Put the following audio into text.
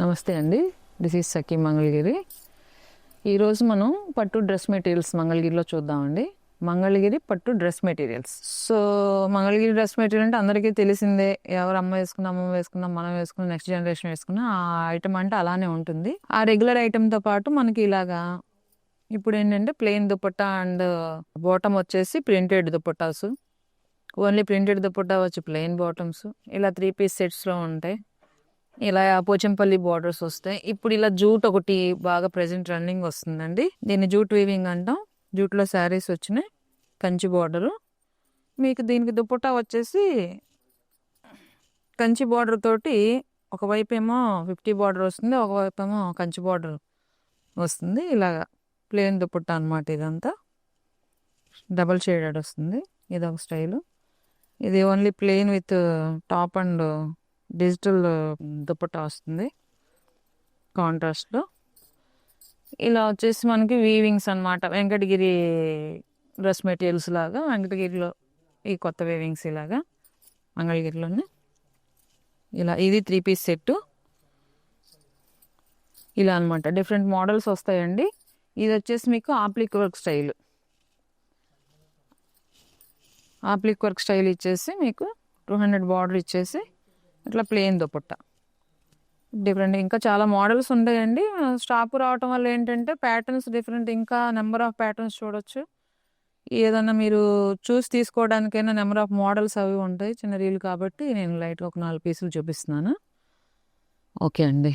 నమస్తే అండి, this is సఖీ మంగళగిరి. ఈరోజు మనం పట్టు డ్రెస్ మెటీరియల్స్ మంగళగిరిలో చూద్దామండి. మంగళగిరి పట్టు dress materials. So Mangalagiri dress material అంటే అందరికీ తెలిసిందే. ఎవరు అమ్మ వేసుకున్నా, అమ్మ వేసుకున్నా, మనం వేసుకున్న, నెక్స్ట్ జనరేషన్ వేసుకున్నా ఆ ఐటమ్ అంటే అలానే ఉంటుంది. ఆ రెగ్యులర్ ఐటమ్తో పాటు మనకి ఇలాగా ఇప్పుడు ఏంటంటే ప్లెయిన్ దుపట్టా అండ్ బాటమ్ వచ్చేసి printed dupattas, only printed dupatta వచ్చి ప్లెయిన్ బాటమ్స్, ఇలా 3 పీస్ సెట్స్లో ఉంటాయి. ఇలా పోచంపల్లి బార్డర్స్ వస్తాయి. ఇప్పుడు ఇలా జూట్ ఒకటి బాగా ప్రెసెంట్ రన్నింగ్ వస్తుందండి. దీన్ని జూట్ వీవింగ్ అంటాం. జూట్లో శారీస్ వచ్చినాయి, కంచి బార్డరు. మీకు దీనికి దుపట్టా వచ్చేసి కంచి బార్డర్ తోటి ఒకవైపు ఏమో 50 బార్డర్ వస్తుంది, ఒకవైపు ఏమో కంచి బార్డర్ వస్తుంది. ఇలాగా ప్లెయిన్ దుపట్టా అనమాట. ఇదంతా డబల్ షేడెడ్ వస్తుంది. ఇదొక స్టైలు. ఇది only plain with top and digital dupatta వస్తుంది కాంట్రాస్ట్లో. ఇలా వచ్చేసి మనకి వీవింగ్స్ అనమాట. వెంకటగిరి డ్రెస్ మెటీరియల్స్ లాగా వెంకటగిరిలో ఈ కొత్త వీవింగ్స్ ఇలాగా మంగళగిరిలోనే. ఇలా ఇది 3 పీస్ సెట్. ఇలా అనమాట డిఫరెంట్ మోడల్స్ వస్తాయండి. ఇది వచ్చేసి మీకు ఆప్లిక్ వర్క్ స్టైల్. ఆప్లిక్ వర్క్ స్టైల్ ఇచ్చేసి మీకు 200 బార్డర్ ఇచ్చేసి ఇట్లా ప్లెయిన్ దుపట్టా. డిఫరెంట్ ఇంకా చాలా మోడల్స్ ఉంటాయండి. స్టాక్ రావటం వల్ల ఏంటంటే ప్యాటర్న్స్ డిఫరెంట్, ఇంకా నెంబర్ ఆఫ్ ప్యాటర్న్స్ చూడొచ్చు. ఏదన్నా మీరు చూసి తీసుకోవడానికైనా నెంబర్ ఆఫ్ మోడల్స్ అవి ఉంటాయి. చిన్న రీల్ కాబట్టి నేను లైట్గా ఒక 4 పీసులు చూపిస్తున్నాను. ఓకే అండి.